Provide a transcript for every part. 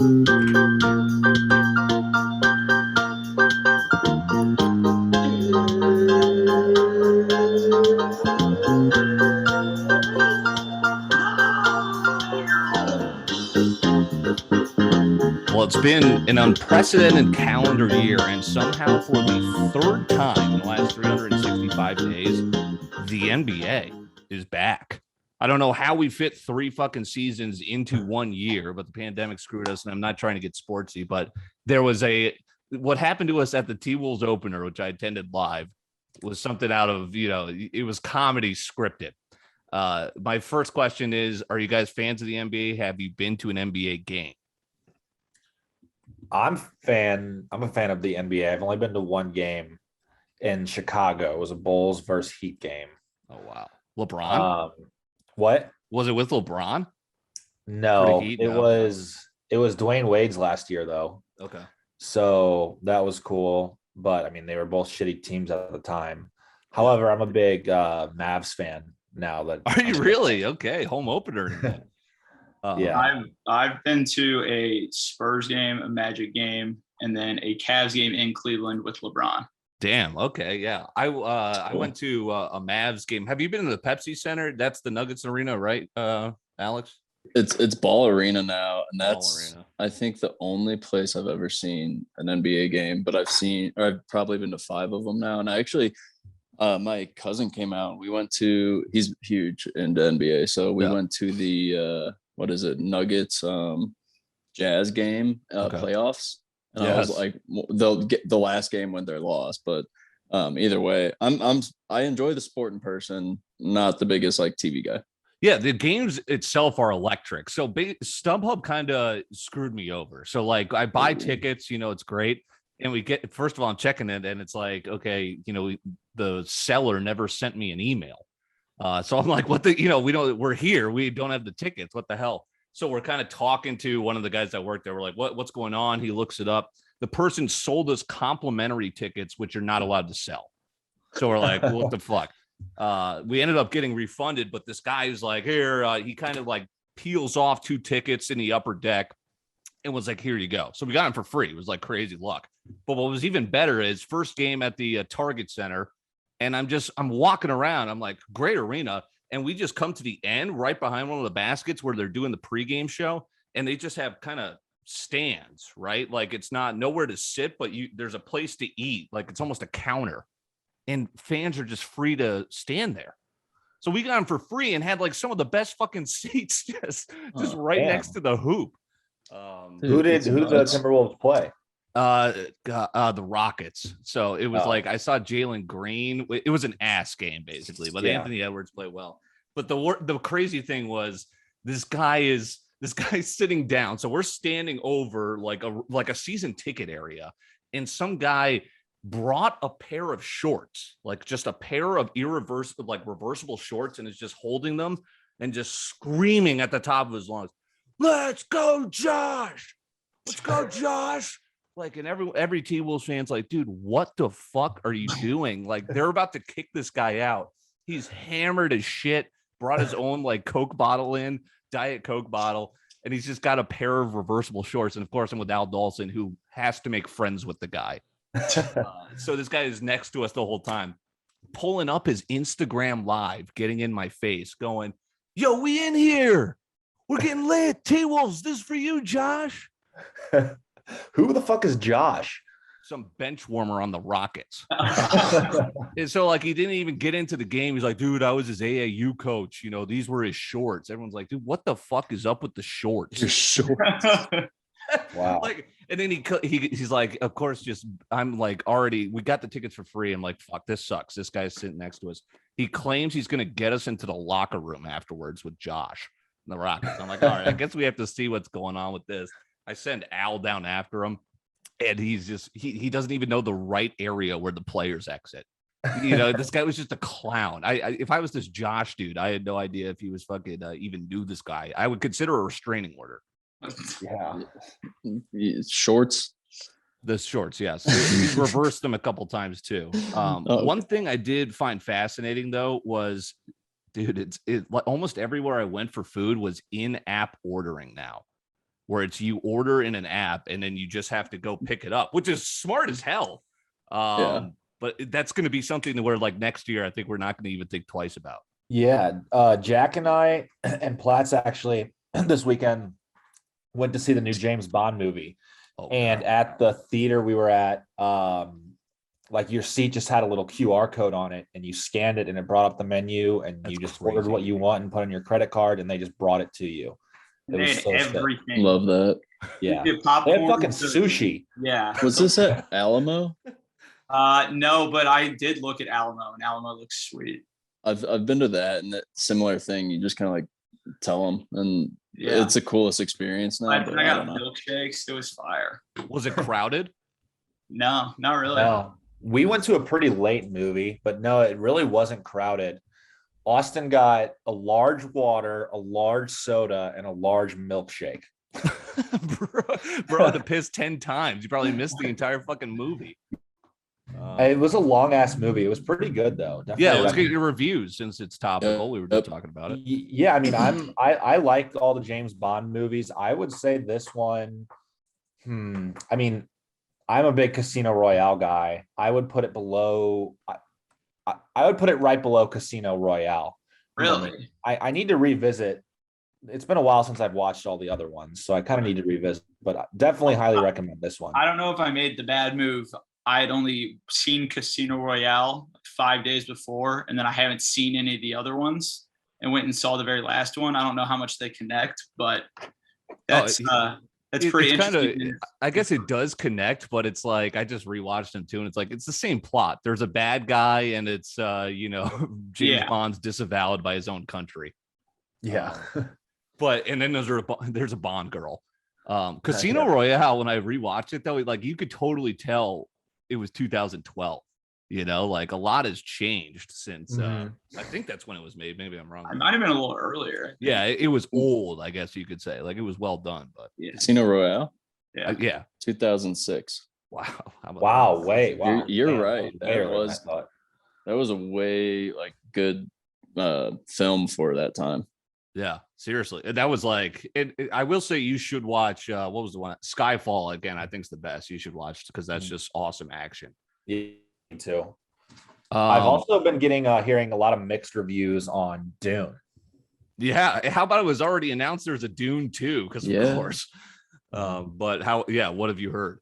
Well, it's been an unprecedented calendar year, and somehow for the third time in the last 365 days, the NBA is back. I don't know how we fit three fucking seasons into 1 year, but the pandemic screwed us, and I'm not trying to get sportsy, but there was what happened to us at the T-Wolves opener, which I attended live, was something out of, it was comedy scripted. My first question is, are you guys fans of the NBA? Have you been to an NBA game? I'm a fan of the NBA. I've only been to one game in Chicago. It was a Bulls versus Heat game. Oh wow. LeBron? What? Was it with LeBron? No, Heat? it No. was Dwayne Wade's last year though. Okay. So that was cool. But I mean, they were both shitty teams at the time. However, I'm a big Mavs fan now. Are you really? Okay. Home opener. Yeah. I've been to a Spurs game, a Magic game, and then a Cavs game in Cleveland with LeBron. Damn. Okay. Yeah. I went to a Mavs game. Have you been to the Pepsi Center? That's the Nuggets Arena, right, Alex? It's Ball Arena now, and that's I think the only place I've ever seen an NBA game. But I've probably been to 5 of them now. And I actually, my cousin came out. We went to. He's huge into NBA, so we went to the what is it, Nuggets Jazz game playoffs. And I was like, they'll get the last game when they're lost, but either way, I enjoy the sport in person, not the biggest like TV guy. Yeah, the games itself are electric. So StubHub kind of screwed me over. So like I buy tickets, it's great. And we get, first of all, I'm checking it and it's like, okay, the seller never sent me an email. So I'm like, we're here. We don't have the tickets. What the hell? So we're kind of talking to one of the guys that work there. We're like, what's going on? He looks it up. The person sold us complimentary tickets, which you're not allowed to sell. So we're like, what the fuck? We ended up getting refunded, but this guy is like, here, he kind of like peels off 2 tickets in the upper deck and was like, here you go. So we got him for free. It was like crazy luck. But what was even better is first game at the Target Center. And I'm walking around. I'm like, great arena. And we just come to the end right behind one of the baskets where they're doing the pregame show. And they just have kind of stands, right? Like it's not nowhere to sit, but there's a place to eat. Like it's almost a counter. And fans are just free to stand there. So we got them for free and had like some of the best fucking seats just right next to the hoop. Who did the Timberwolves play? The Rockets. So it was like I saw Jalen Green. It was an ass game basically, but Anthony Edwards played well. But the crazy thing was this guy's sitting down. So we're standing over like a season ticket area, and some guy brought a pair of shorts, like just a pair of reversible shorts, and is just holding them and just screaming at the top of his lungs, "Let's go, Josh! Let's go, Josh!" Like, and every T-Wolves fan's like, dude, what the fuck are you doing? Like, they're about to kick this guy out. He's hammered as shit, brought his own like Coke bottle in, Diet Coke bottle, and he's just got a pair of reversible shorts. And of course, I'm with Al Dawson, who has to make friends with the guy. So this guy is next to us the whole time, pulling up his Instagram live, getting in my face, going, "Yo, we in here. We're getting lit. T-Wolves, this is for you, Josh." Who the fuck is Josh? Some bench warmer on the Rockets. And so like he didn't even get into the game. He's like, dude, I was his AAU coach. These were his shorts. Everyone's like, dude, what the fuck is up with the shorts? Your shorts. Wow. Like, and then he's like, of course, I'm like already, we got the tickets for free. I'm like, fuck, this sucks. This guy's sitting next to us. He claims he's gonna get us into the locker room afterwards with Josh and the Rockets. I'm like, all right, I guess we have to see what's going on with this. I send Al down after him, and he's just he doesn't even know the right area where the players exit. This guy was just a clown. If I was this Josh dude, I had no idea if he was fucking even knew this guy. I would consider a restraining order. Yeah. Shorts. The shorts, yes. He's reversed them a couple times too. One thing I did find fascinating though was, dude, it's almost everywhere I went for food was in-app ordering now. where it's you order in an app and then you just have to go pick it up, which is smart as hell. But that's going to be something where like next year, I think we're not going to even think twice about. Yeah. Jack and I and Platts actually this weekend went to see the new James Bond movie. And at the theater we were at, like your seat just had a little QR code on it and you scanned it and it brought up the menu and you just ordered what you want and put on your credit card and they just brought it to you. It was so everything. Love that. Yeah. They had fucking sushi. Yeah. Was this at Alamo? No, but I did look at Alamo and Alamo looks sweet. I've been to that and that similar thing. You just kind of like tell them and it's the coolest experience now. I got milkshakes. It was fire. Was it crowded? No, not really. No. We went to a pretty late movie, but no, it really wasn't crowded. Austin got a large water, a large soda, and a large milkshake. bro, had to piss 10 times. You probably missed the entire fucking movie. It was a long ass movie. It was pretty good though. Definitely yeah, let's get your reviews since it's topical. We were just talking about it. Yeah, I mean, I like all the James Bond movies. I would say this one. I mean, I'm a big Casino Royale guy. I would put it below. I would put it right below Casino Royale. Really? I need to revisit. It's been a while since I've watched all the other ones, so I kind of need to revisit. But definitely highly recommend this one. I don't know if I made the bad move. I had only seen Casino Royale 5 days before, and then I haven't seen any of the other ones and went and saw the very last one. I don't know how much they connect, but that's pretty interesting. I guess it does connect, but it's like I just rewatched them too, and it's like it's the same plot. There's a bad guy, and it's James Bond's disavowed by his own country. Yeah, but and then there's a Bond girl. Casino Royale. When I rewatched it though, like you could totally tell it was 2012. Like a lot has changed since. I think that's when it was made. Maybe I'm wrong. It might have been a little earlier. Yeah, it was old, I guess you could say. Like it was well done, but Casino Royale. Yeah, 2006. Wow. Wow. You're Damn, right. That was a way like good film for that time. Yeah, seriously. That was like I will say you should watch what was the one? Skyfall again. I think it's the best. You should watch because that's just awesome action. Yeah, me too. I've also been hearing a lot of mixed reviews on Dune. Yeah, how about it was already announced there's a Dune 2 because of course. But what have you heard?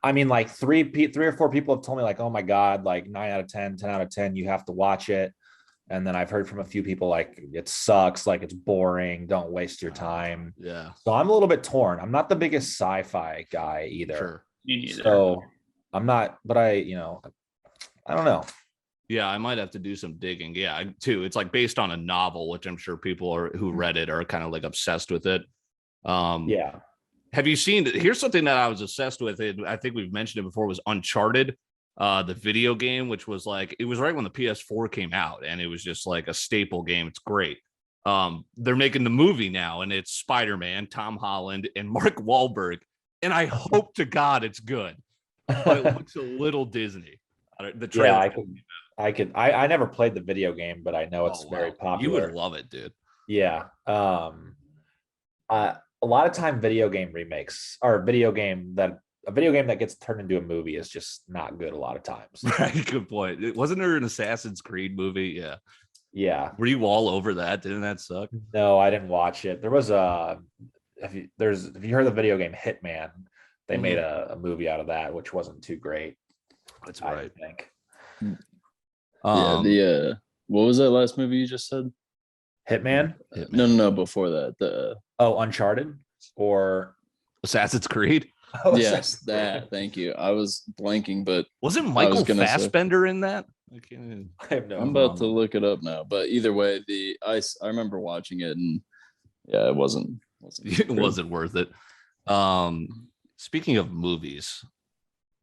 I mean, like three or four people have told me like, oh my God, like 9 out of 10, 10 out of 10, you have to watch it. And then I've heard from a few people like it sucks, like it's boring, don't waste your time. Yeah. So I'm a little bit torn. I'm not the biggest sci-fi guy either. Sure. Me neither. So I'm not, but I don't know. Yeah, I might have to do some digging. Yeah, too. It's like based on a novel, which I'm sure people who read it are kind of like obsessed with it. Yeah. Have you seen? Here's something that I was obsessed with. I think we've mentioned it before. Was Uncharted, the video game, which was like it was right when the PS4 came out, and it was just like a staple game. It's great. They're making the movie now, and it's Spider-Man, Tom Holland, and Mark Wahlberg. And I hope to God it's good, but it looks a little Disney. The trailer. Yeah, I never played the video game, but I know it's very popular. You would love it, dude. Yeah. A lot of time video game remakes or a video game that gets turned into a movie is just not good a lot of times. Right. Good point. Wasn't there an Assassin's Creed movie? Yeah. Yeah. Were you all over that? Didn't that suck? No, I didn't watch it. There was if you heard the video game Hitman, they made a movie out of that, which wasn't too great. That's right. I think. What was that last movie you just said? Hitman? No, before that. Uncharted or Assassin's Creed? Yes, that. Thank you. I was blanking, but wasn't Michael Fassbender in that? I'm about to look it up now, but either way, I remember watching it, and yeah, it wasn't worth it. Speaking of movies,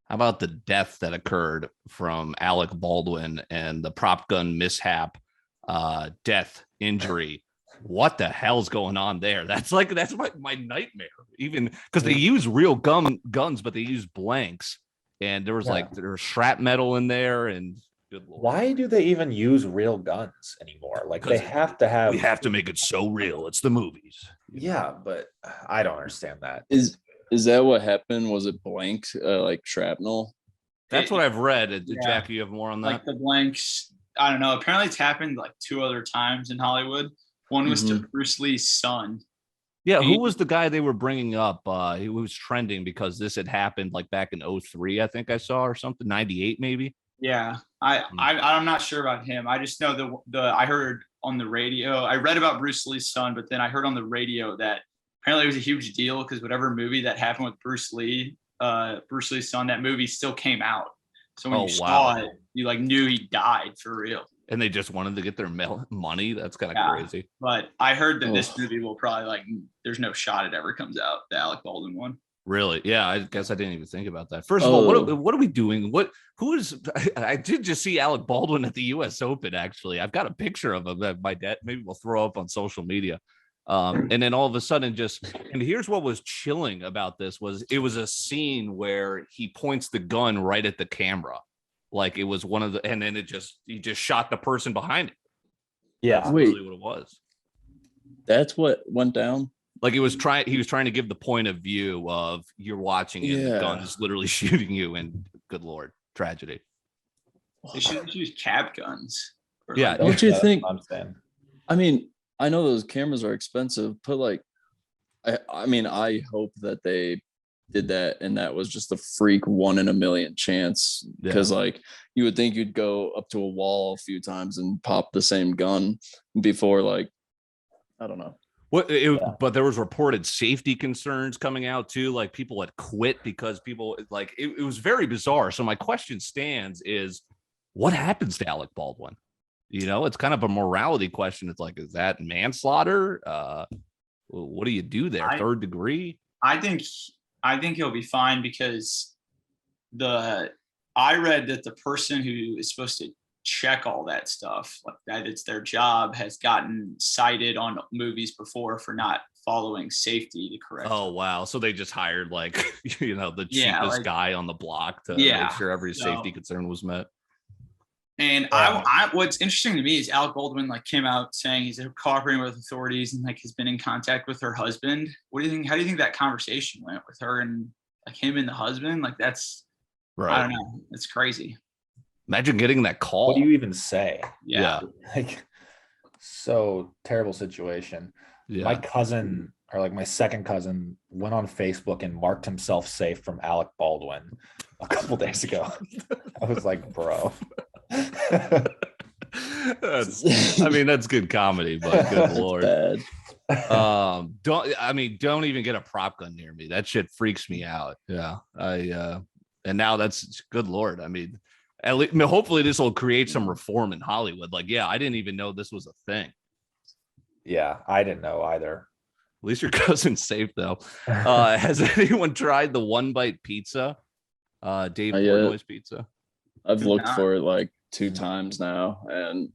how about the death that occurred from Alec Baldwin and the prop gun mishap, death, injury? What the hell's going on there? That's my nightmare. Even because they use real guns, but they use blanks, and there was shrapnel in there. And good Lord. Why do they even use real guns anymore? Like they have to have. We have to make it so real. It's the movies. Yeah, but I don't understand that. Is that what happened? Was it blank like shrapnel? That's what I've read. Yeah. Jackie, you have more on that? Like the blanks, I don't know. Apparently, it's happened like 2 other times in Hollywood. One was to Bruce Lee's son. Yeah, who was the guy they were bringing up? He was trending because this had happened like back in 03, I think I saw, or something, 98 maybe. Yeah, I'm not sure about him. I just know the I heard on the radio. I read about Bruce Lee's son, but then I heard on the radio that apparently it was a huge deal because whatever movie that happened with Bruce Lee's son, that movie still came out. So when you saw it, you like knew he died for real. And they just wanted to get their money. That's kind of crazy. But I heard that this movie will probably there's no shot it ever comes out, the Alec Baldwin one. Really? Yeah, I guess I didn't even think about that. First of all, what are we doing? I did just see Alec Baldwin at the US Open, actually. I've got a picture of him that my dad, maybe we'll throw up on social media. And then all of a sudden and here's what was chilling about this it was a scene where he points the gun right at the camera. Like it was and then he just shot the person behind it. Yeah. That's really what it was. That's what went down. Like he was trying to give the point of view of you're watching it, the gun is literally shooting you, and good Lord, tragedy. They should use cap guns. Yeah, don't you think? I mean, I know those cameras are expensive, but I mean, I hope that they did that and that was just a freak 1 in a million chance, because you would think you'd go up to a wall a few times and pop the same gun before, I don't know. But there was reported safety concerns coming out too. Like people had quit because people it was very bizarre. So my question stands is, what happens to Alec Baldwin? It's kind of a morality question. It's like, is that manslaughter? What do you do there? Third degree? I think he'll be fine because I read that the person who is supposed to check all that stuff, like that it's their job, has gotten cited on movies before for not following safety to correct. Oh wow. So they just hired the cheapest guy on the block to make sure every safety concern was met. And I what's interesting to me is Alec Baldwin came out saying he's cooperating with authorities and has been in contact with her husband. What do you think? How do you think that conversation went with her and him and the husband? That's right. I don't know. It's crazy. Imagine getting that call. What do you even say? Yeah. So terrible situation. Yeah. My cousin, or my second cousin, went on Facebook and marked himself safe from Alec Baldwin a couple days ago. I was like, bro. That's good comedy, but good Lord. Don't even get a prop gun near me. That shit freaks me out. Yeah. And now that's good Lord. At least, hopefully this will create some reform in Hollywood. I didn't even know this was a thing. Yeah, I didn't know either. At least your cousin's safe though. Has anyone tried the one bite pizza? Dave Portnoy's pizza. I've looked for it 2 times now and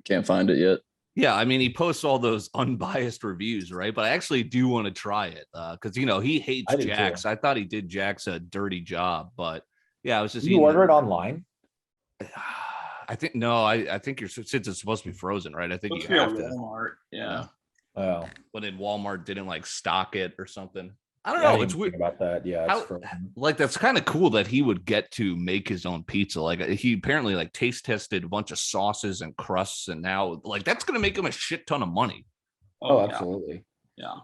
can't find it yet. Yeah, he posts all those unbiased reviews, right? But I actually do want to try it because he hates Jack's. I thought he did Jack's a dirty job, but yeah, I was just. You order it online? I think no. I think since it's supposed to be frozen, right? I think you have to. Walmart, yeah. Oh, but then Walmart didn't stock it or something. I don't know. It's weird about that. Yeah, that's kind of cool that he would get to make his own pizza. He apparently taste tested a bunch of sauces and crusts, and now that's gonna make him a shit ton of money. Oh, absolutely. Yeah.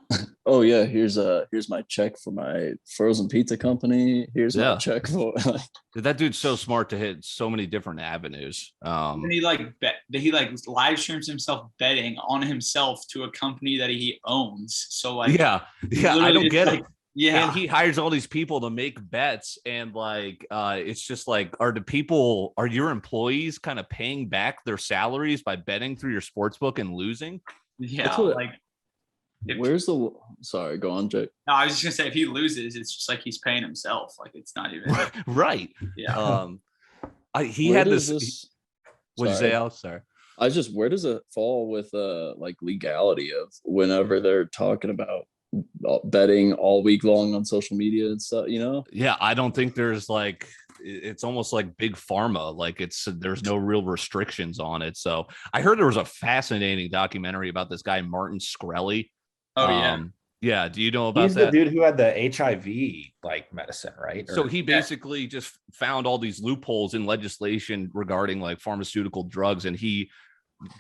Oh yeah. Here's my check for my frozen pizza company. Here's my check for. That dude's so smart to hit so many different avenues. And he live streams himself betting on himself to a company that he owns. So yeah, I don't get it. Yeah, and he hires all these people to make bets, and it's just are your employees kind of paying back their salaries by betting through your sports book and losing? Yeah, sorry, go on, Jake. No, I was just gonna say if he loses, it's just he's paying himself. It's not even right. Yeah. He had this. What'd you say, Al? Sorry. Where does it fall with legality of whenever they're talking about betting all week long on social media and stuff, Yeah, I don't think there's it's almost like big pharma. There's no real restrictions on it. So I heard there was a fascinating documentary about this guy Martin Shkreli, Oh yeah. Yeah, do you know about He's that? the dude who had the HIV like medicine, right? So Or- he basically just found all these loopholes in legislation regarding like pharmaceutical drugs, and he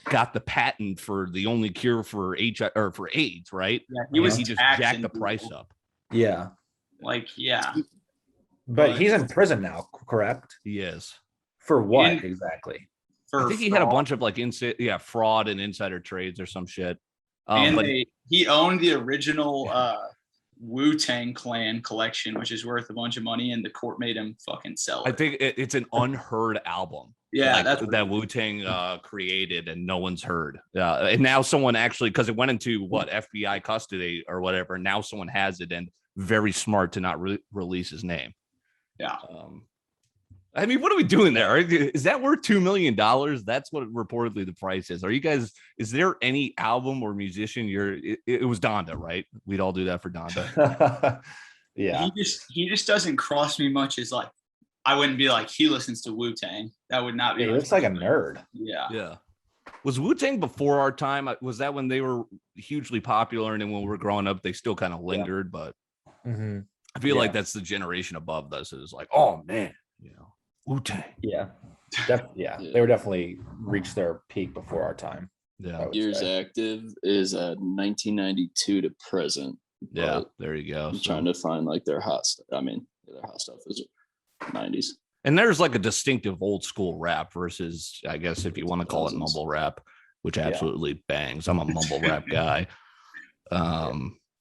got the patent for the only cure for HIV or for AIDS, right? Yeah, he And was he just taxing jacked the price people. up. yeah, Like, yeah. but he's in prison now, correct? He is. For what In- exactly? For I think he had a fraud. bunch of like fraud and insider trades or some shit. And But he owned the original Wu-Tang Clan collection, which is worth a bunch of money, and the court made him fucking sell it. I think it's an unheard album. Yeah, like, that's that Wu-Tang created and no one's heard. And now someone actually, because it went into what FBI custody or whatever. Now someone has it, and very smart to not release his name. Yeah. I mean, what are we doing there? Is that worth $2 million? That's what reportedly the price is. Are you guys? Is there any album or musician? It was Donda, right? We'd all do that for Donda. Yeah, He just doesn't cross me much as like I wouldn't be like he listens to Wu-Tang. That would not be. he my looks like a first thing. nerd. Yeah. Yeah. Was Wu-Tang before our time? Was that when they were hugely popular, and then when we were growing up, they still kind of lingered? But Mm-hmm. I feel Yeah. like that's the generation above us. Is like, oh man, Wu-Tang. Yeah, yeah, they were definitely reached their peak before our time. Yeah. I would Years say. active is 1992 to present. Yeah. But There you go. I'm So- trying to find like their hot stuff. I mean, their hot stuff is 90s. And there's like a distinctive old school rap versus, I guess, if you want to call it 2000s. mumble rap, which absolutely bangs. I'm a mumble rap guy.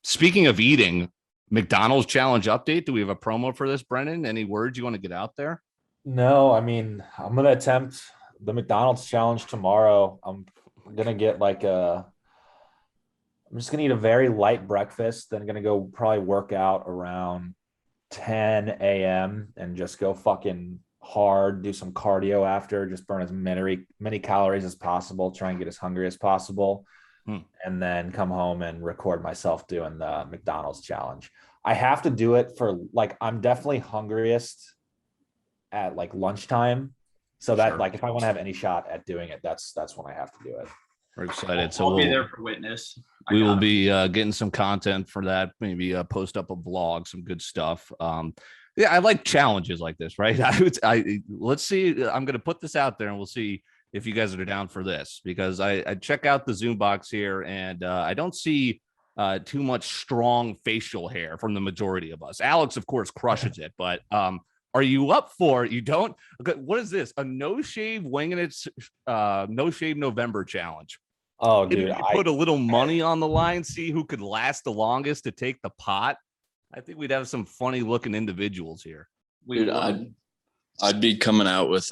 Speaking of eating, McDonald's challenge update. Do we have a promo for this, Brennan? Any words you want to get out there? No, I mean, I'm gonna attempt the McDonald's challenge tomorrow. I'm gonna get like I'm just gonna eat a very light breakfast, then gonna go probably work out around 10 a.m. and just go fucking hard, do some cardio after, just burn as many calories as possible, try and get as hungry as possible, and then come home and record myself doing the McDonald's challenge. I have to do it for like I'm definitely hungriest at like lunchtime. So that Sure. like if I want to have any shot at doing it, that's when I have to do it. We're excited. So I'll be we'll- there for witness. we will be getting some content for that. Maybe post up a vlog, some good stuff. Yeah, I like challenges like this, right? Let's see. I'm gonna put this out there, and we'll see if you guys are down for this, because I check out the Zoom box here, and I don't see too much strong facial hair from the majority of us. Alex, of course, crushes it, but are you up for it? You don't? Okay, what is this? A no shave Wingin It no shave November challenge. Oh, Maybe dude, we put a little money on the line, see who could last the longest to take the pot. I think we'd have some funny looking individuals here. Dude, I'd be coming out with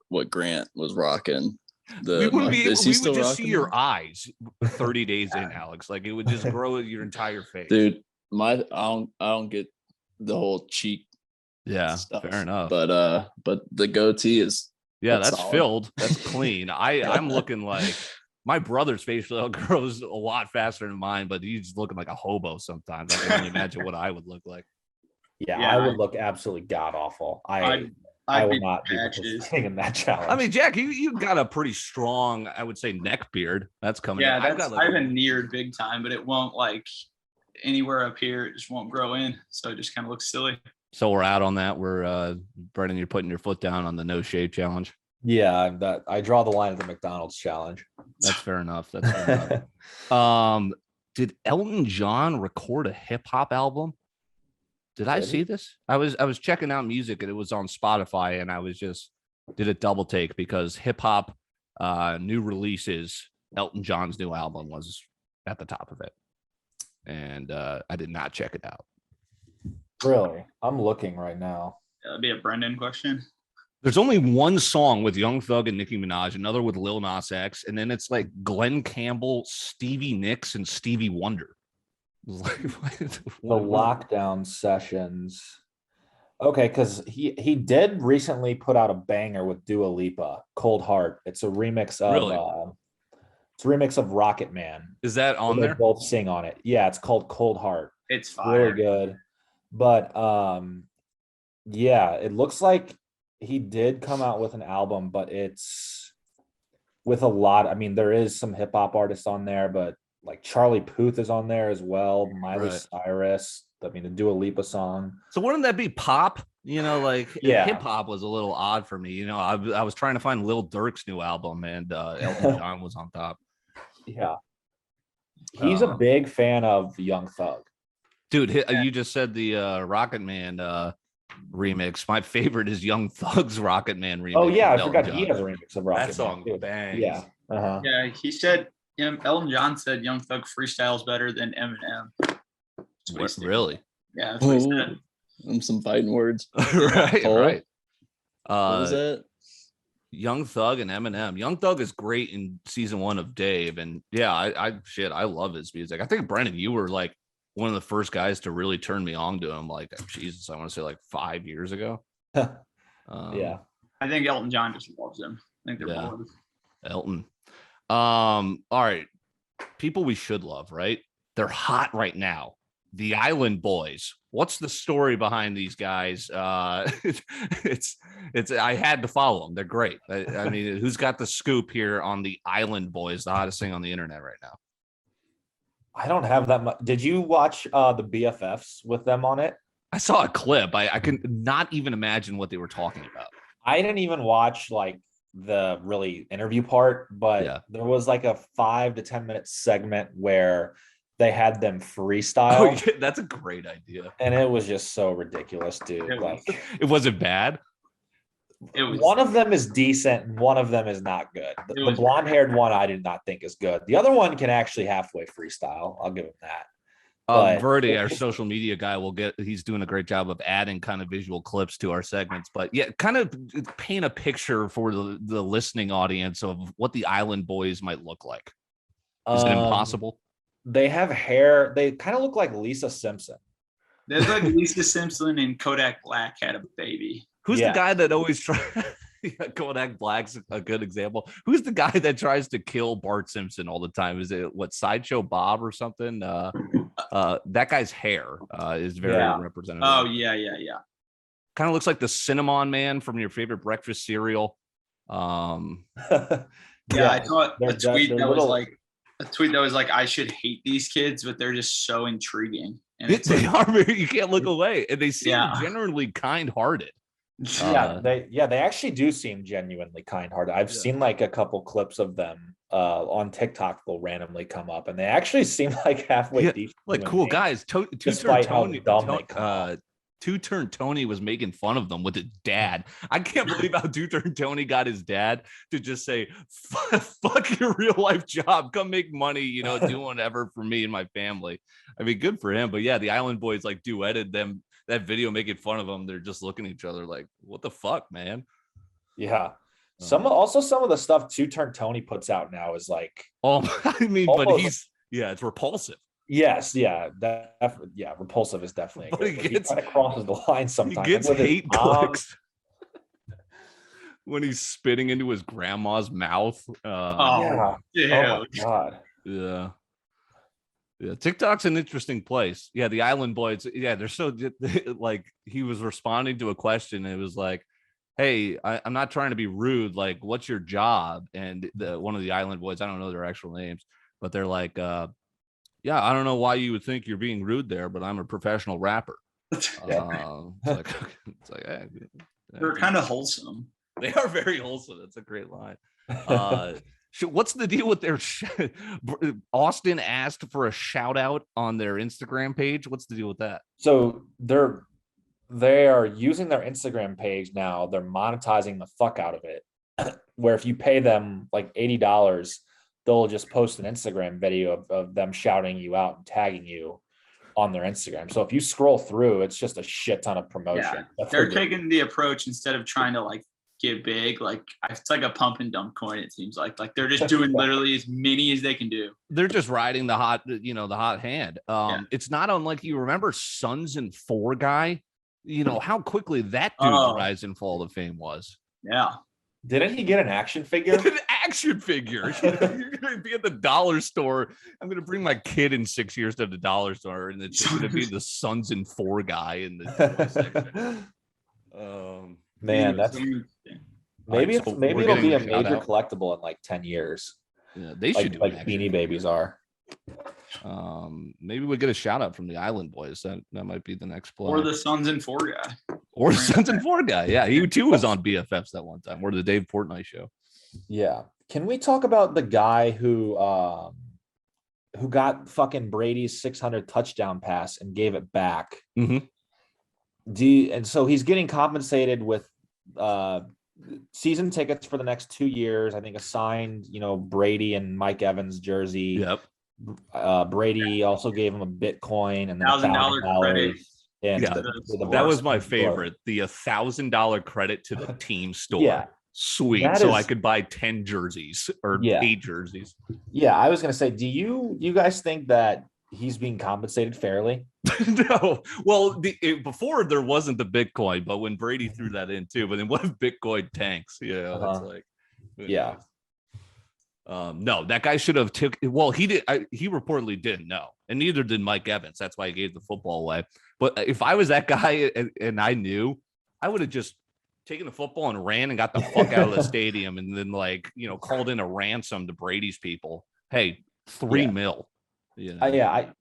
what Grant was rocking. We wouldn't be able, Is he we still would just see rocking your that? eyes 30 days in, Alex. Like it would just grow your entire face. Dude, I don't get the whole cheek Yeah, stuff. fair enough. But the goatee is that's solid. filled. That's clean. I'm looking like my brother's facial hair grows a lot faster than mine, but he's looking like a hobo sometimes. I can only imagine what I would look like. Yeah, Yeah, I would look absolutely god awful. I will be not be patches. participating in that challenge. I mean, Jack, you got a pretty strong, I would say, neck beard. That's coming. Yeah, in. I have a neared big time, but it won't like anywhere up here. It just won't grow in, so it just kind of looks silly. So we're out on that. We're Brendan, you're putting your foot down on the no shave challenge. Yeah, that I draw the line at the McDonald's challenge. That's fair enough. That's fair enough. Did Elton John record a hip hop album? Did I see this? I was checking out music and it was on Spotify, and I was just did a double take because hip hop new releases, Elton John's new album was at the top of it. And I did not check it out. Really? I'm looking right now. That'd be a Brendan question. There's only one song with Young Thug and Nicki Minaj, another with Lil Nas X, and then it's like Glenn Campbell, Stevie Nicks, and Stevie Wonder. Like, The lockdown sessions. Okay, because he did recently put out a banger with Dua Lipa, Cold Heart. It's a remix of Really? it's a remix of Rocket Man. Is that on They there? both sing on it. Yeah, it's called Cold Heart. It's fire. Really good. But yeah, it looks like he did come out with an album, but it's with a lot. I mean, there is some hip hop artists on there, but like Charlie Puth is on there as well. Miley Right. Cyrus. I mean, the Dua Lipa song. So wouldn't that be pop? You know, like Yeah. hip hop was a little odd for me. You know, I was trying to find Lil Durk's new album, and Elton John was on top. Yeah. He's a big fan of Young Thug. Dude, you just said the Rocket Man remix. My favorite is Young Thug's Rocket Man remix. Oh yeah, I with Elton forgot he John. has a remix of Rocket That song Man too. bangs. Yeah. Uh-huh. Yeah, he said Elton John said Young Thug freestyles better than Eminem. Really? Yeah, that's what he said. Some fighting words. Right, Oh. right. What was that? Young Thug and Eminem. Young Thug is great in season 1 of Dave, and yeah, I love his music. I think Brennan, you were like one of the first guys to really turn me on to him. Like Jesus, I want to say like 5 years ago. Yeah. I think Elton John just loves him. I think they're Yeah. both. Elton. All right, people we should love, right? They're hot right now. The Island Boys. What's the story behind these guys? It's I had to follow them. They're great. I mean, who's got the scoop here on the Island Boys, the hottest thing on the internet right now? I don't have that much. Did you watch the BFFs with them on it? I saw a clip. I can not even imagine what they were talking about. I didn't even watch like the really interview part, but Yeah. there was like a 5 to 10 minute segment where they had them freestyle. Oh, yeah, that's a great idea. And it was just so ridiculous, dude. It was. Like It wasn't bad. It was one of them is decent and one of them is not good. The was- blonde haired one I did not think is good. The other one can actually halfway freestyle. I'll give him that. But- Verdi, our social media guy, he's doing a great job of adding kind of visual clips to our segments. But yeah, kind of paint a picture for the listening audience of what the Island Boys might look like. Is it impossible? They have hair. They kind of look like Lisa Simpson. there's like Lisa Simpson and Kodak Black had a baby. Who's yeah. the guy that always tries? Kodak Black's a good example. Who's the guy that tries to kill Bart Simpson all the time? Is it Sideshow Bob or something? That guy's hair is very Yeah. representative. Oh yeah. Kind of looks like the Cinnamon Man from your favorite breakfast cereal. Yeah, I saw they're- a tweet they're that was little- like, I should hate these kids, but they're just so intriguing. And it's They like, are. You can't look away, and they seem Yeah. generally kind-hearted. They actually do seem genuinely kind-hearted. I've Yeah. seen like a couple clips of them on TikTok. They'll randomly come up, and they actually seem like halfway Yeah, decent. Like human cool beings. guys. Two-Turn Despite how Tony. dumb they come off. Two-Turn Tony was making fun of them with his dad. I can't believe how Two-Turn Tony got his dad to just say, "Fuck your real life job, come make money, do whatever for me and my family." I mean, good for him. But yeah, the Island Boys like duetted them that video making fun of them. They're just looking at each other like, "What the fuck, man?" Yeah. Some of the stuff Two-Turn Tony puts out now is like Oh, I mean, but Almost- it's repulsive. yes, yeah, repulsive is definitely. But he gets- kind of crosses the line sometimes. He gets like with his hate mom. clicks when he's spitting into his grandma's mouth. oh, Yeah. Oh my god. Yeah. Yeah, TikTok's an interesting place. Yeah, the Island Boys. Yeah, they're so like he was responding to a question. And it was like, "Hey, I'm not trying to be rude. Like, what's your job?" And one of the Island Boys, I don't know their actual names, but they're like, "Yeah, I don't know why you would think you're being rude there, but I'm a professional rapper." It's like hey, they're kind of wholesome. they are very wholesome. That's a great line. What's the deal with their Austin asked for a shout out on their Instagram page? What's the deal with that? So they are using their Instagram page now. They're monetizing the fuck out of it. Where if you pay them like $80, they'll just post an Instagram video of them shouting you out and tagging you on their Instagram. So if you scroll through, it's just a shit ton of promotion. Yeah, That's they're what they're- taking the approach instead of trying to like get big. Like it's like a pump and dump coin. It seems like they're just doing literally as many as they can do. They're just riding the hot hand. Yeah. It's not unlike you remember Sons and Four guy. How quickly that dude's Oh. rise and fall of fame was. Yeah. Didn't he get an action figure? An action figure. You're gonna be at the dollar store. I'm gonna bring my kid in 6 years to the dollar store, and it's gonna be the Sons and Four guy in the toy section. Man, that's maybe so maybe we're it'll getting be a a shout major out. collectible in like 10 years. Yeah, they should do Like an action Beanie figure. Babies are. Maybe we get a shout out from the Island Boys. That might be the next play. Or the Sons and Four guy. Or the Sons and Four guy. Yeah, he too was on BFFs that one time, or the Dave Portnoy show. Yeah. Can we talk about the guy who got fucking Brady's 600 touchdown pass and gave it back? Mm-hmm. And so he's getting compensated with season tickets for the next 2 years. I think assigned, Brady and Mike Evans jersey. Yep. Brady also gave him a Bitcoin and then $1,000 credit. And Yeah, that was my favorite. The $1,000 credit to the team store. Yeah. Sweet. I could buy 10 jerseys or 8 jerseys. Yeah, I was gonna say, do you guys think that he's being compensated fairly? No. Well, before there wasn't the Bitcoin, but when Brady threw that in too, but then what if Bitcoin tanks? Yeah, it's like, yeah. No, that guy should have he did. He reportedly didn't know, and neither did Mike Evans. That's why he gave the football away. But if I was that guy and I knew, I would have just taken the football and ran and got the fuck out of the stadium, and then called in a ransom to Brady's people. Hey, $3 million.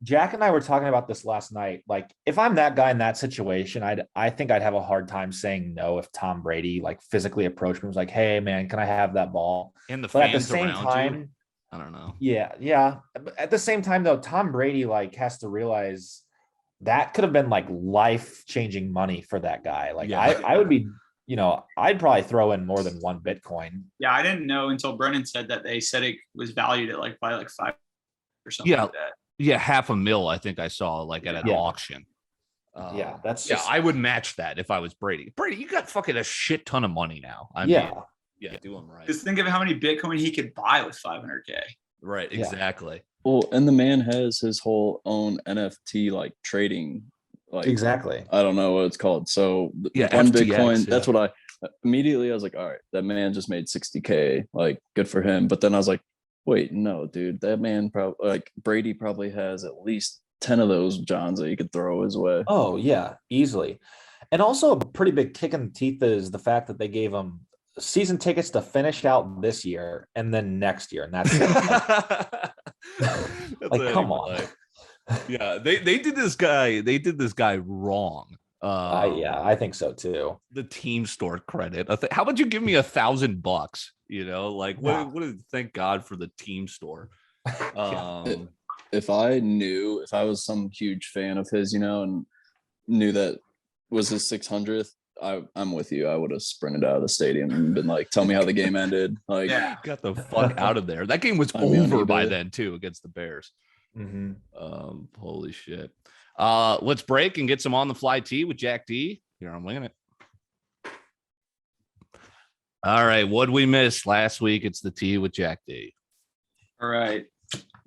Jack and I were talking about this last night. Like, if I'm that guy in that situation, I think I'd have a hard time saying no if Tom Brady physically approached me and was like, "Hey man, can I have that ball?" And the but fans at the same around time, you, I don't know. Yeah. But at the same time, though, Tom Brady has to realize that could have been life-changing money for that guy. I would be, I'd probably throw in more than one Bitcoin. Yeah, I didn't know until Brennan said that. They said it was valued at by 5 or something like that. Yeah, $500,000 I think I saw at an auction. That's just... I would match that if I was Brady. Brady, you got fucking a shit ton of money now. I mean, do him right. Just think of how many Bitcoin he could buy with $500K. Right, exactly. Well, and the man has his whole own NFT trading. Exactly. I don't know what it's called. So one FTX, Bitcoin. That's what I was like. All right, that man just made $60K. Good for him. But then I was like, wait, no, dude, that man probably Brady probably has at least 10 of those Johns that you could throw his way. Oh yeah, easily. And also a pretty big kick in the teeth is the fact that they gave him season tickets to finish out this year and then next year, and that's come on. Yeah, they did this guy wrong. I think so too. The team store credit. How about you give me $1,000? What? Thank God for the team store. If I was some huge fan of his, and knew that was his 600th, I'm with you. I would have sprinted out of the stadium and been like, "Tell me how the game ended." Got the fuck out of there. That game was over by then too against the Bears. Mm-hmm. Holy shit. Let's break and get some on the fly tea with Jack D here on Wingin It. All right, what'd we miss last week? It's the tea with Jack D. All right,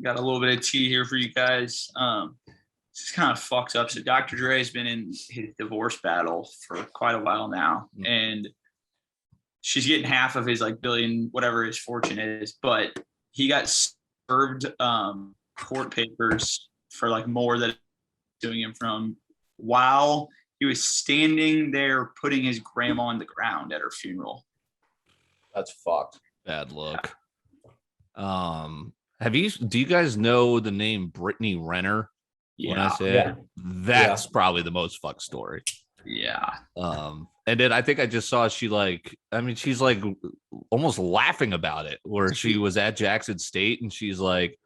got a little bit of tea here for you guys. This kind of fucks up. So Dr. Dre has been in his divorce battle for quite a while now, and she's getting half of his billion, whatever his fortune is, but he got served court papers for more than doing him from while he was standing there putting his grandma on the ground at her funeral. That's fucked. Bad look. Do you guys know the name Brittany Renner? Yeah. When I say that's probably the most fucked story. Yeah. And then I think I just saw she's almost laughing about it, where she was at Jackson State and she's like,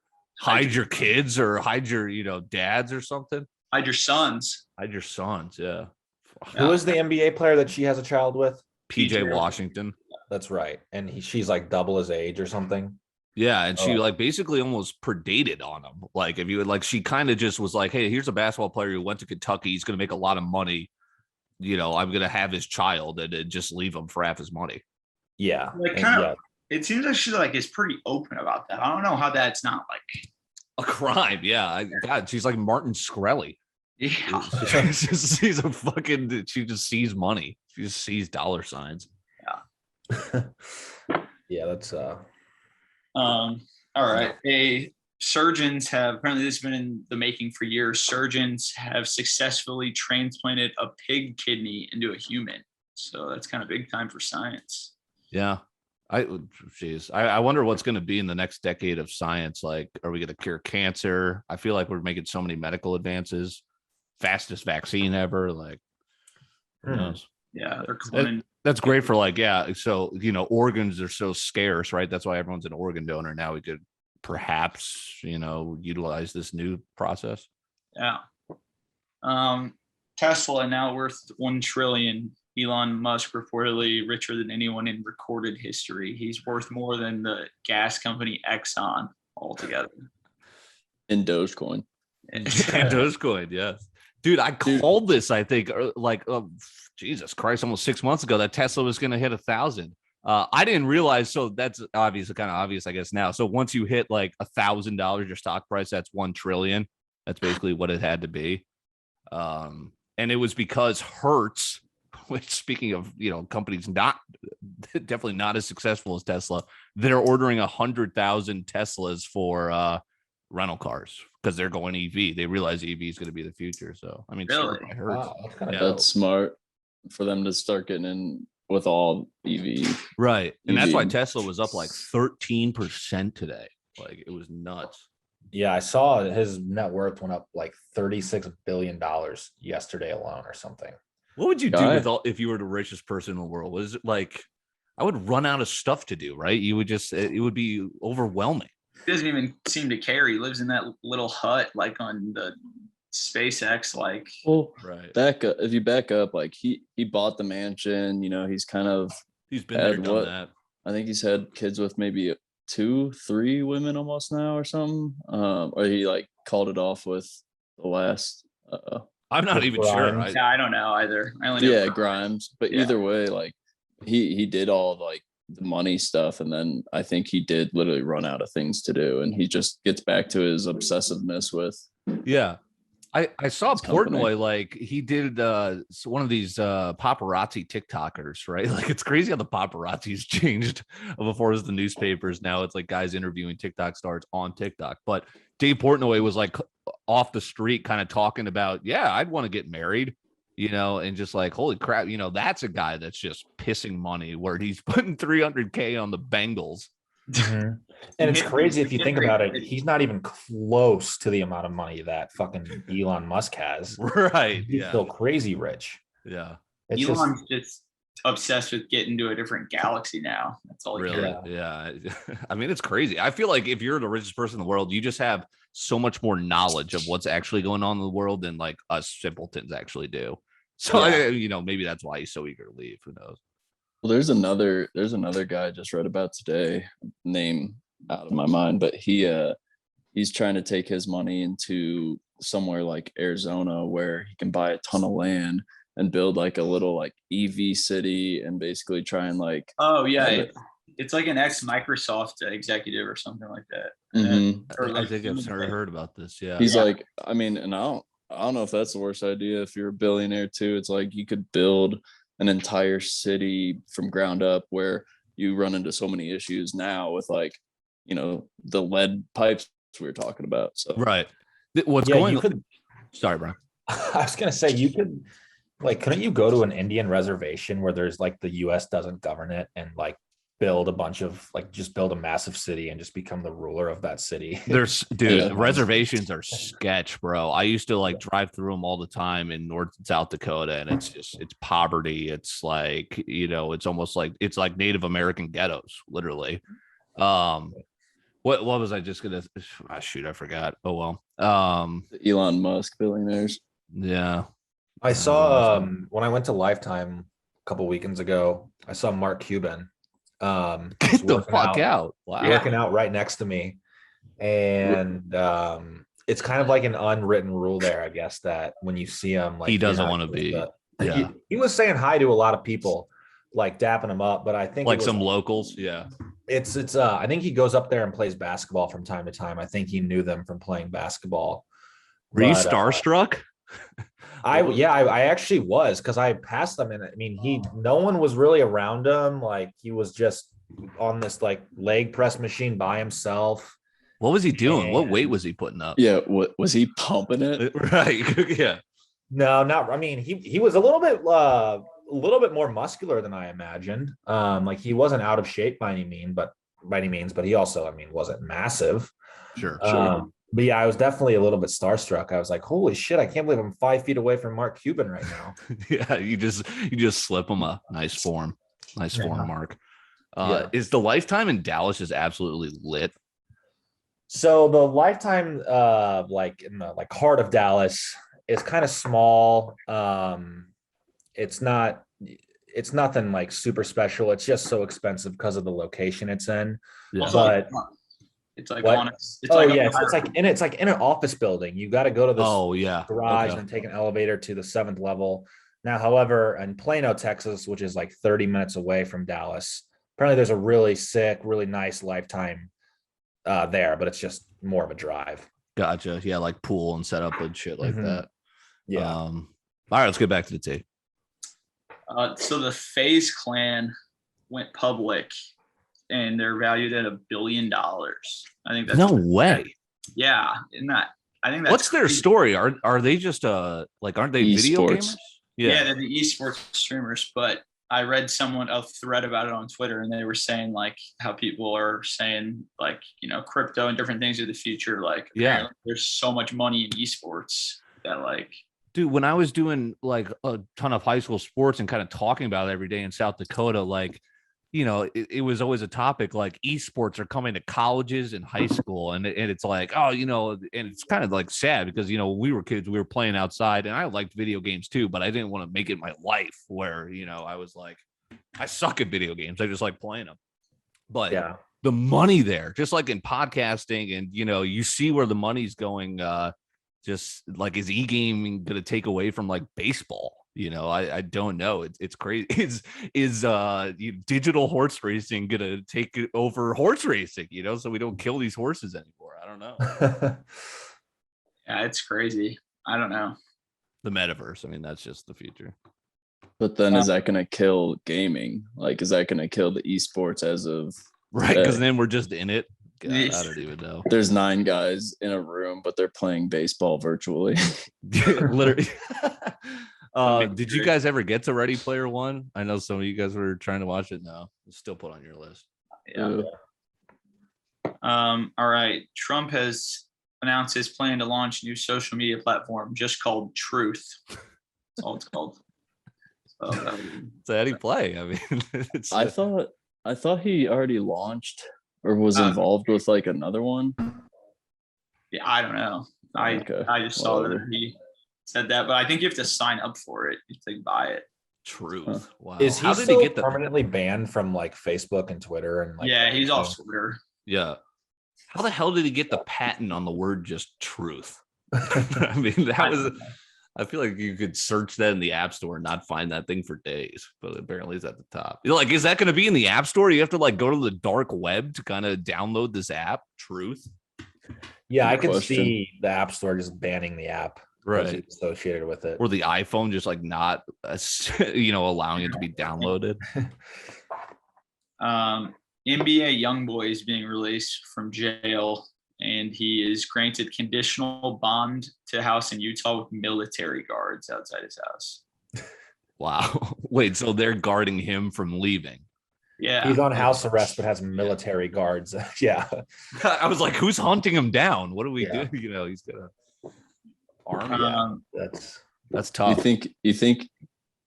hide your kids or hide your, dads or something. Hide your sons. Hide your sons, yeah. Who is the NBA player that she has a child with? PJ Washington. That's right. And she's double his age or something. Yeah, and she basically almost predated on him. She kind of just was like, hey, here's a basketball player who went to Kentucky. He's going to make a lot of money. I'm going to have his child and just leave him for half his money. Yeah. It seems like she is pretty open about that. I don't know how that's not a crime. Yeah. God, she's like Martin Shkreli. Yeah. She just sees money. She just sees dollar signs. Yeah. Yeah, that's all right. Surgeons have, apparently this has been in the making for years. Surgeons have successfully transplanted a pig kidney into a human. So that's kind of big time for science. Yeah. I wonder what's going to be in the next decade of science. Like, are we going to cure cancer? I feel like we're making so many medical advances. Fastest vaccine ever. Like, who knows? Yeah, they're cloning. That's great for like, yeah. So, organs are so scarce, right? That's why everyone's an organ donor. Now we could perhaps, utilize this new process. Yeah. Tesla now worth 1 trillion. Elon Musk reportedly richer than anyone in recorded history. He's worth more than the gas company Exxon altogether. In Dogecoin. And Dogecoin, yes. Dude, I called this, I think, Jesus Christ, almost 6 months ago that Tesla was going to hit 1,000. I didn't realize. So that's kind of obvious, I guess, now. So once you hit like $1,000, your stock price, that's 1 trillion. That's basically what it had to be. And it was because Hertz, which, speaking of, companies definitely not as successful as Tesla, they're ordering 100,000 Teslas for rental cars because they're going EV. They realize EV is going to be the future. So, I mean, really? Hertz. Wow, that's smart for them to start getting in with all EV. Right. And EV. that's why Tesla was up like 13% today. Like, it was nuts. Yeah, I saw his net worth went up like $36 billion yesterday alone or something. What would you do if you were the richest person in the world? Was it like, I would run out of stuff to do, right? You would it would be overwhelming. He doesn't even seem to care. He lives in that little hut, like on the SpaceX, like. Well, right. Back up, if you back up, like he bought the mansion. He's been there, done that. I think he's had kids with maybe 2-3 women almost now or something. Or he like called it off with the last. I'm not even sure. Yeah, I don't know either. I only know Grimes. But either way, like he did all like the money stuff, and then I think he did literally run out of things to do, and he just gets back to his obsessiveness with. Yeah. I saw Portnoy, like he did one of these paparazzi TikTokers, right? Like, it's crazy how the paparazzi's changed. Before it was the newspapers, now it's like guys interviewing TikTok stars on TikTok. But Dave Portnoy was like off the street kind of talking about, yeah, I'd want to get married, and just like, holy crap, that's a guy that's just pissing money where he's putting $300K on the Bengals. Mm-hmm. And it's crazy if you think about it. He's not even close to the amount of money that fucking Elon Musk has. Right. He's still crazy rich. Yeah. Elon's just obsessed with getting to a different galaxy now. That's all he really. Yeah. I mean, it's crazy. I feel like if you're the richest person in the world, you just have so much more knowledge of what's actually going on in the world than like us simpletons actually do. So maybe that's why he's so eager to leave. Who knows? Well, there's another guy I just read about today, name out of my mind, but he's trying to take his money into somewhere like Arizona where he can buy a ton of land and build like a little like EV city and basically try and like. Oh yeah, it's like an ex-Microsoft executive or something like that. Mm-hmm. I think I've heard about this. Yeah, he's like, I mean, and I don't know if that's the worst idea. If you're a billionaire too, it's like you could build an entire city from ground up where you run into so many issues now with like, the lead pipes we were talking about. So right. What's going on? Sorry, Brian. I was gonna say you could couldn't you go to an Indian reservation where there's like the US doesn't govern it and like build a bunch of just build a massive city and just become the ruler of that city? Reservations are sketch, bro. I used to like drive through them all the time in North and South Dakota, and it's poverty. It's like, it's almost like it's like Native American ghettos, literally. What was I just gonna shoot? I forgot. Oh well. Elon Musk billionaires. Yeah. I saw when I went to Lifetime a couple weekends ago, I saw Mark Cuban. Get the fuck out. Wow. Working out right next to me. And it's kind of like an unwritten rule there, I guess, that when you see him, like, he doesn't want to be. He was saying hi to a lot of people, like dapping him up, but I think like some locals. Yeah. It's I think he goes up there and plays basketball from time to time. I think he knew them from playing basketball. Were you starstruck? I actually was, because I passed them, and I mean no one was really around him. Like, he was just on this like leg press machine by himself. What was he doing? What weight was he putting up? Yeah, what was he pumping it? Right. Yeah. No, not. I mean, he was a little bit little bit more muscular than I imagined. Like he wasn't out of shape by any means, but he also, I mean, wasn't massive. Sure. But yeah, I was definitely a little bit starstruck. I was like, holy shit, I can't believe I'm 5 feet away from Mark Cuban right now. Yeah, you just slip him a nice form, Mark. Is the lifetime in Dallas just absolutely lit? So the lifetime, like in the like heart of Dallas, is kind of small. It's nothing like super special. It's just so expensive because of the location it's in. Yeah. But it's like what? honest. It's Oh like yeah, it's like in an office building. You got to go to this garage Okay. and take an elevator to the 7th level. Now, however, in Plano, Texas, which is like 30 minutes away from Dallas, apparently there's a really sick, really nice lifetime there, but it's just more of a drive. Gotcha. Yeah, like pool and setup and shit like that. Yeah. All right, let's get back to the tape. So the Faze Clan went public, and they're valued at $1 billion. I think that's No way. Yeah, isn't that? I think that's what's their story? Are they just like aren't they video gamers? Yeah, they're the esports streamers. But I read a thread about it on Twitter, and they were saying like how people are saying like, you know, crypto and different things are the future. Like, there's so much money in esports that like. Dude, when I was doing like a ton of high school sports and kind of talking about it every day in South Dakota, like, you know, it was always a topic like esports are coming to colleges and high school. And it's like, oh, you know, and it's kind of like sad because, you know, we were kids, we were playing outside and I liked video games too, but I didn't want to make it my life where, you know, I was like, I suck at video games. I just like playing them. But the money there, just like in podcasting and, you know, you see where the money's going, just like, is e-gaming going to take away from like baseball? You know, I don't know. It's crazy. Is digital horse racing going to take over horse racing, you know, so we don't kill these horses anymore? I don't know. Yeah, it's crazy. I don't know. The metaverse. I mean, that's just the future. But then is that going to kill gaming? Like, is that going to kill the esports as of right? Because then we're just in it. God, I don't even know. There's 9 guys in a room, but they're playing baseball virtually. Literally. Did you guys ever get to Ready Player One? I know some of you guys were trying to watch it now. It's still put on your list. Yeah. All right. Trump has announced his plan to launch a new social media platform just called Truth. That's all it's called. So how do you play? I mean, I thought he already launched or was involved with like another one. Yeah, I don't know. I just saw that he said that, but I think you have to sign up for it if they buy it. Truth. Wow. Is he still permanently banned from like Facebook and Twitter and like? Yeah, he's off Twitter. Yeah. How the hell did he get the patent on the word just truth? I mean, I feel like you could search that in the App Store and not find that thing for days, but apparently it's at the top. You're like, is that going to be in the App Store? You have to like go to the dark web to kind of download this app, Truth. Yeah, I could see the App Store just banning the app, right, associated with it, or the iPhone just like not, allowing it to be downloaded. NBA Youngboy is being released from jail, and he is granted conditional bond to a house in Utah with military guards outside his house. Wow. Wait, so they're guarding him from leaving? Yeah. He's on house arrest, but has military guards. Yeah. I was like, who's hunting him down? What do we do? You know, he's got an army. That's tough.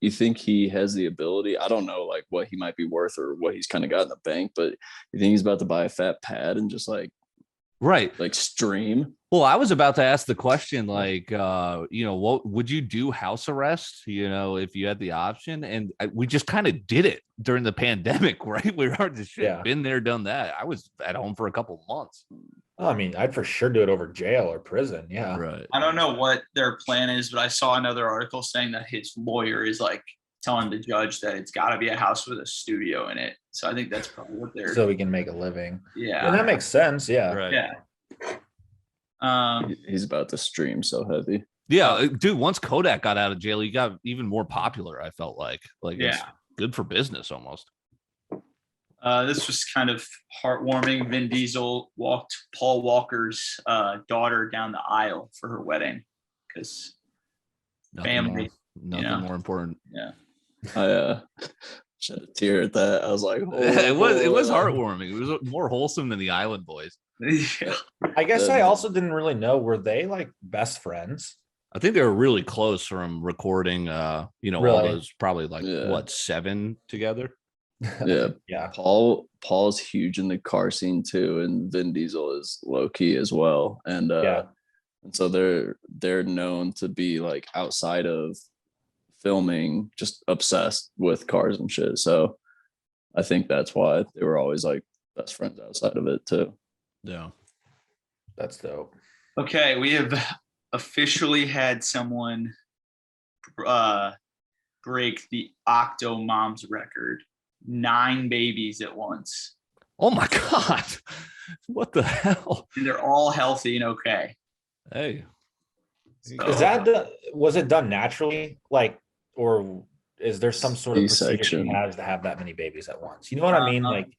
You think he has the ability? I don't know like what he might be worth or what he's kind of got in the bank, but you think he's about to buy a fat pad and just like stream? Well, I was about to ask the question, like, what would you do house arrest, if you had the option? And we just kind of did it during the pandemic, right? We were just been there, done that. I was at home for a couple of months. I mean, I'd for sure do it over jail or prison. Yeah. Right. I don't know what their plan is, but I saw another article saying that his lawyer is like telling the judge that it's got to be a house with a studio in it. So I think that's probably what they're. So we can make a living. Yeah. And that makes sense. Yeah. Right. Yeah. He's about to stream so heavy. Yeah, dude. Once Kodak got out of jail, he got even more popular. I felt like it's good for business almost. This was kind of heartwarming. Vin Diesel walked Paul Walker's daughter down the aisle for her wedding because family. Nothing more important. Yeah. I shed a tear at that. I was like, it was heartwarming. It was more wholesome than the Island Boys. Yeah. I guess I also didn't really know. Were they like best friends? I think they were really close from recording. All Really? those probably like 7 together. Yeah. Yeah. Paul's huge in the car scene too, and Vin Diesel is low key as well. And and so they're known to be like outside of filming just obsessed with cars and shit. So I think that's why they were always like best friends outside of it too. Yeah. That's dope. Okay, we have officially had someone break the Octomom's record. 9 babies at once. Oh my God. What the hell? And they're all healthy and okay. Hey. Is that was it done naturally? Like, or is there some sort of procedure she has to have that many babies at once? You know what I mean? Like,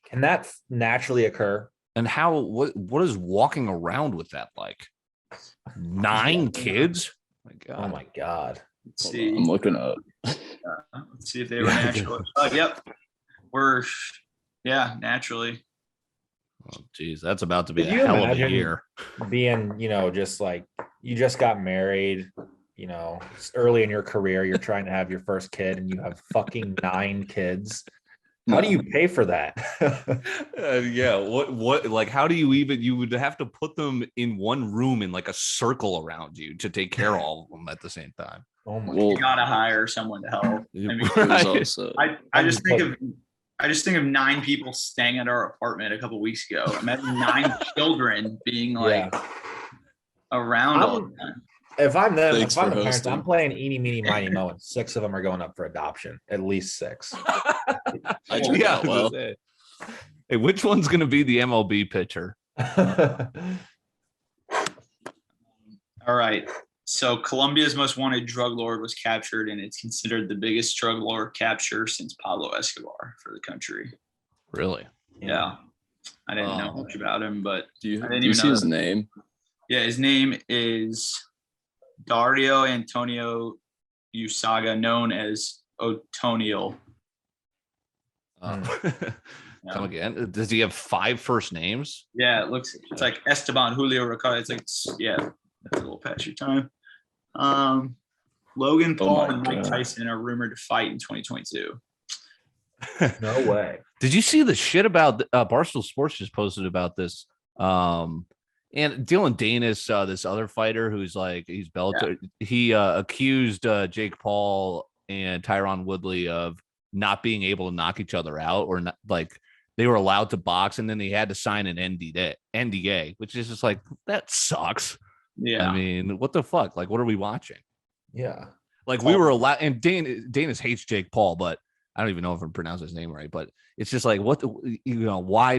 can that naturally occur? And how, what is walking around with that like? 9 kids? My God. Oh my God. Let's see. I'm looking up. Let's see if they were natural. Yep. Naturally. Oh, geez, that's about to be a hell of a year. Being, just like you just got married, it's early in your career, you're trying to have your first kid, and you have fucking 9 kids. How do you pay for that? Yeah. What, like, how do you would have to put them in one room in like a circle around you to take care of all of them at the same time. Oh my You gotta hire someone to help. I mean, I just think of 9 people staying at our apartment a couple weeks ago. Imagine 9 children being like around all the time. If I'm them, if I'm the parents, I'm playing eeny, meeny, miny, mo, and 6 of them are going up for adoption. At least 6. Hey, which one's going to be the MLB pitcher? All right. So Colombia's most wanted drug lord was captured, and it's considered the biggest drug lord capture since Pablo Escobar for the country. Really? Yeah. I didn't know much about him, but do you see his name? Yeah, his name is Dario Antonio Usaga, known as Otoniel. Come again? Does he have 5 first names? Yeah, it's like Esteban, Julio Ricardo. It's like, that's a little past your time. Logan Paul and Mike Tyson are rumored to fight in 2022. No way. Did you see the shit about Barstool Sports just posted about this? And Dylan Danis, this other fighter who's like, he's Bellator, he accused Jake Paul and Tyron Woodley of not being able to knock each other out, or not, like they were allowed to box and then they had to sign an NDA, which is just like, that sucks. Yeah. I mean, what the fuck? Like, what are we watching? Yeah. Like we were allowed, and Danis hates Jake Paul, but I don't even know if I'm pronouncing his name right, but it's just like, why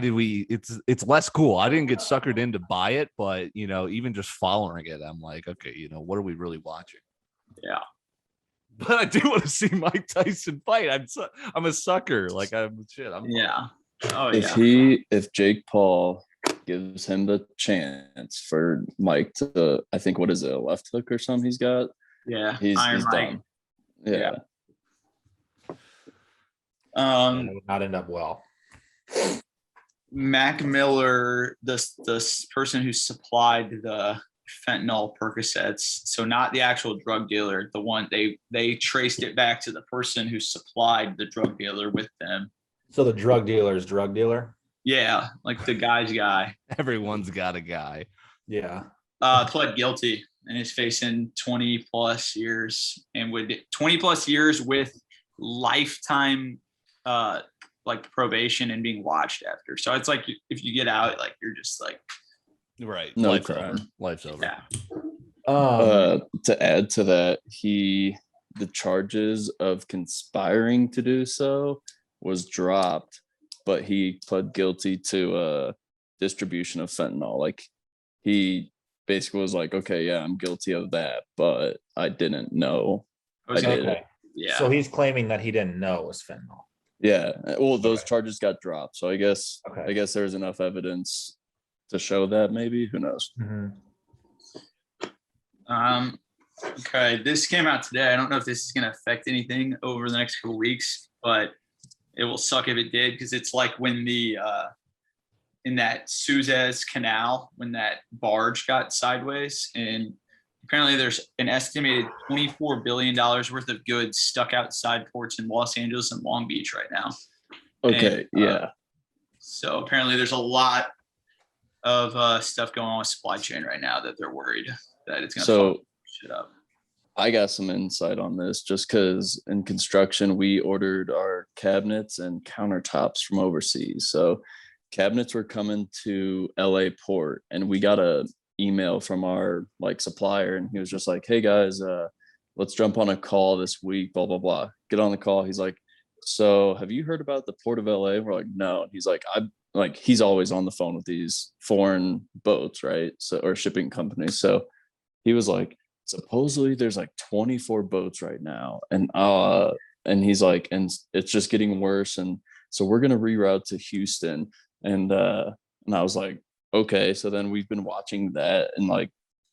did we, it's less cool. I didn't get suckered in to buy it, but even just following it, I'm like, okay, what are we really watching? Yeah. But I do want to see Mike Tyson fight. I'm a sucker. Like yeah. Oh yeah. If Jake Paul gives him the chance for Mike to, I think, what is it, a left hook or something he's got? Yeah. He's Mike. done. Yeah. It would not end up well. Mac Miller, this person who supplied the fentanyl Percocets, so not the actual drug dealer, the one they traced it back to the person who supplied the drug dealer with them. So the drug dealer's drug dealer? Yeah, like the guy's guy. Everyone's got a guy. Yeah. Pled guilty and is facing 20 plus years, and with 20 plus years with lifetime like probation and being watched after. So it's like if you get out, like you're just like, right, no life's crime. over. Life's over. Yeah. To add to that, the charges of conspiring to do so was dropped, but he pled guilty to distribution of fentanyl. Like he basically was like, okay, yeah, I'm guilty of that, but I didn't know I did it. Yeah. So he's claiming that he didn't know it was fentanyl. Yeah. Well, those charges got dropped. So I guess there's enough evidence to show that, maybe. Who knows? Mm-hmm. Okay, this came out today. I don't know if this is going to affect anything over the next couple weeks, but it will suck if it did, because it's like when the in that Suez Canal, when that barge got sideways, and apparently there's an estimated $24 billion worth of goods stuck outside ports in Los Angeles and Long Beach right now. Okay, And, yeah. So apparently there's a lot of stuff going on with supply chain right now that they're worried that it's going to fuck shit up. I got some insight on this just because in construction, we ordered our cabinets and countertops from overseas. So cabinets were coming to LA port, and we got a email from our like supplier, and he was just like, hey guys, let's jump on a call this week, blah, blah, blah. Get on the call. He's like, so have you heard about the port of LA? We're like, no. And he's like, he's always on the phone with these foreign boats, right? So, or shipping companies. So he was like, supposedly there's like 24 boats right now. And he's like, and it's just getting worse. And so we're going to reroute to Houston. And I was like, okay. So then we've been watching that and like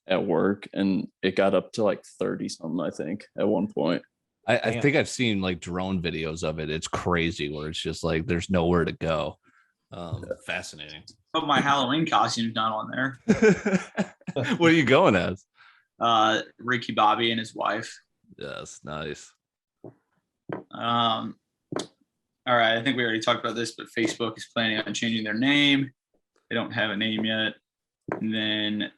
at work, and it got up to like 30 something, I think, at one point. I think I've seen like drone videos of it. It's crazy where it's just like there's nowhere to go. Fascinating. But my Halloween costume's not on there. What are you going as? Ricky Bobby and his wife. Yes, nice. All right, I think we already talked about this, but Facebook is planning on changing their name. They don't have a name yet. And then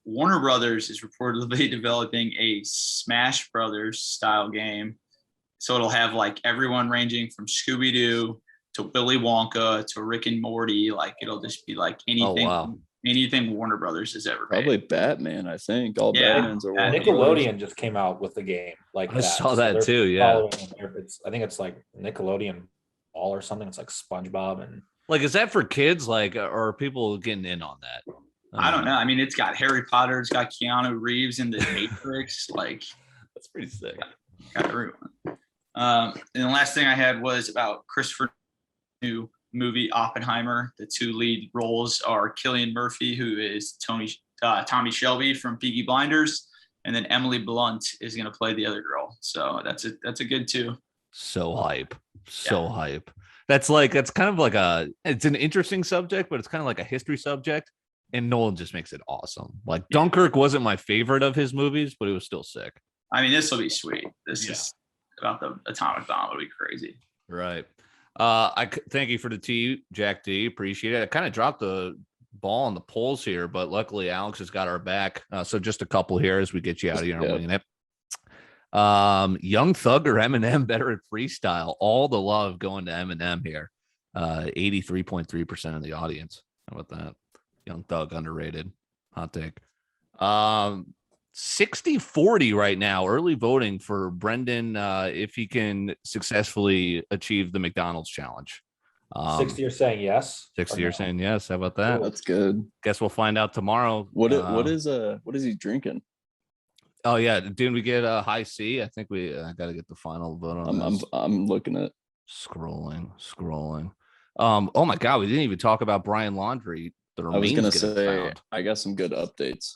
Warner Brothers is reportedly developing a Smash Brothers style game. So it'll have like everyone ranging from Scooby-Doo to Willy Wonka to Rick and Morty. Like it'll just be like anything, anything Warner Brothers has ever made. Probably Batman, I think. All Batmans are Warner Nickelodeon Brothers. Just came out with the game like I saw that they're too, yeah. I think it's like Nickelodeon All or something. It's like SpongeBob and Like, is that for kids? Like, or are people getting in on that? I don't know. I mean, it's got Harry Potter, it's got Keanu Reeves in the Matrix. Like, that's pretty sick. Got everyone. And the last thing I had was about Christopher new movie Oppenheimer. The two lead roles are Cillian Murphy, who is Tommy Shelby from Peaky Blinders, and then Emily Blunt is going to play the other girl. So that's a good two. So hype. That's kind of like it's an interesting subject, but it's kind of like a history subject. And Nolan just makes it awesome. Like Dunkirk wasn't my favorite of his movies, but it was still sick. I mean, this will be sweet. This is about the atomic bomb. It'll be crazy. Right. I thank you for the tea, Jack D. Appreciate it. I kind of dropped the ball on the polls here, but luckily Alex has got our back. So just a couple here as we get you out of here. Winging It. Young Thug or Eminem better at freestyle? All the love going to Eminem here. 83.3% of the audience. How about that? Young Thug underrated. Hot take. 60-40 right now. Early voting for Brendan if he can successfully achieve the McDonald's challenge. 60 are saying yes. 60 are saying yes. How about that? That's good. Guess we'll find out tomorrow. What is he drinking? Oh yeah, didn't we get a high C? I think we got to get the final vote on this. I'm looking at scrolling. Oh my god, we didn't even talk about Brian Laundrie. I was gonna say I got some good updates.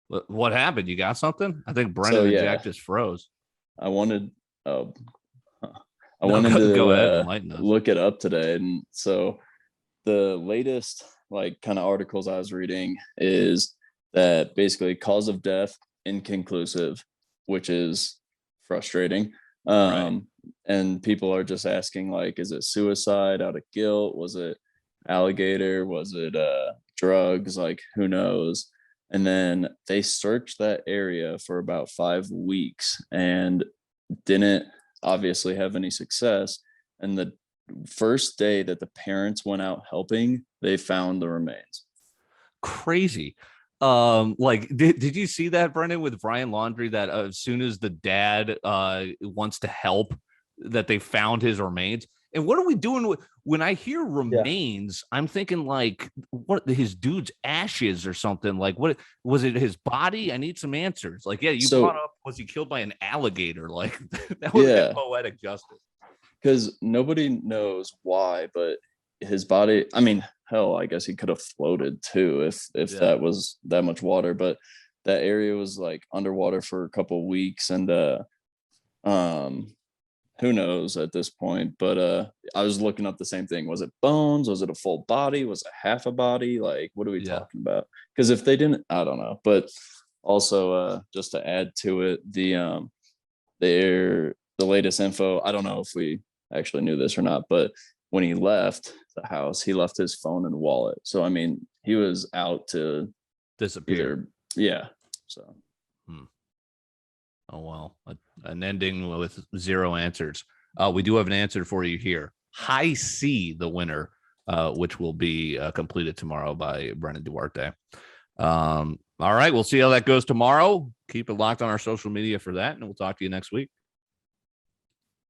What happened? You got something? I think Brendan and Jack just froze. I wanted to go ahead, look it up today, and so the latest like kind of articles I was reading is that basically cause of death inconclusive, which is frustrating. Right. And people are just asking like, is it suicide out of guilt? Was it alligator? Was it drugs? Like, who knows? And then they searched that area for about 5 weeks and didn't obviously have any success. And the first day that the parents went out helping, they found the remains. Crazy. Like, did you see that, Brendan, with Brian Laundrie, that as soon as the dad wants to help, that they found his remains? And what are we doing when I hear remains? Yeah. I'm thinking like, what, his dude's ashes or something? Like, what was it? His body? I need some answers. Like, yeah, you brought up, was he killed by an alligator? Like, that was poetic justice. Because nobody knows why, but his body. I mean, hell, I guess he could have floated too if that was that much water. But that area was like underwater for a couple of weeks, and who knows at this point, but I was looking up the same thing. Was it bones? Was it a full body? Was it half a body? Like, what are we talking about? Because if they didn't, I don't know. But also, just to add to it, the latest info, I don't know if we actually knew this or not, but when he left the house, he left his phone and wallet. So I mean, he was out to disappear. So oh well, an ending with zero answers. We do have an answer for you here. High C, the winner, which will be completed tomorrow by Brennan Duarte. All right, we'll see how that goes tomorrow. Keep it locked on our social media for that, and we'll talk to you next week.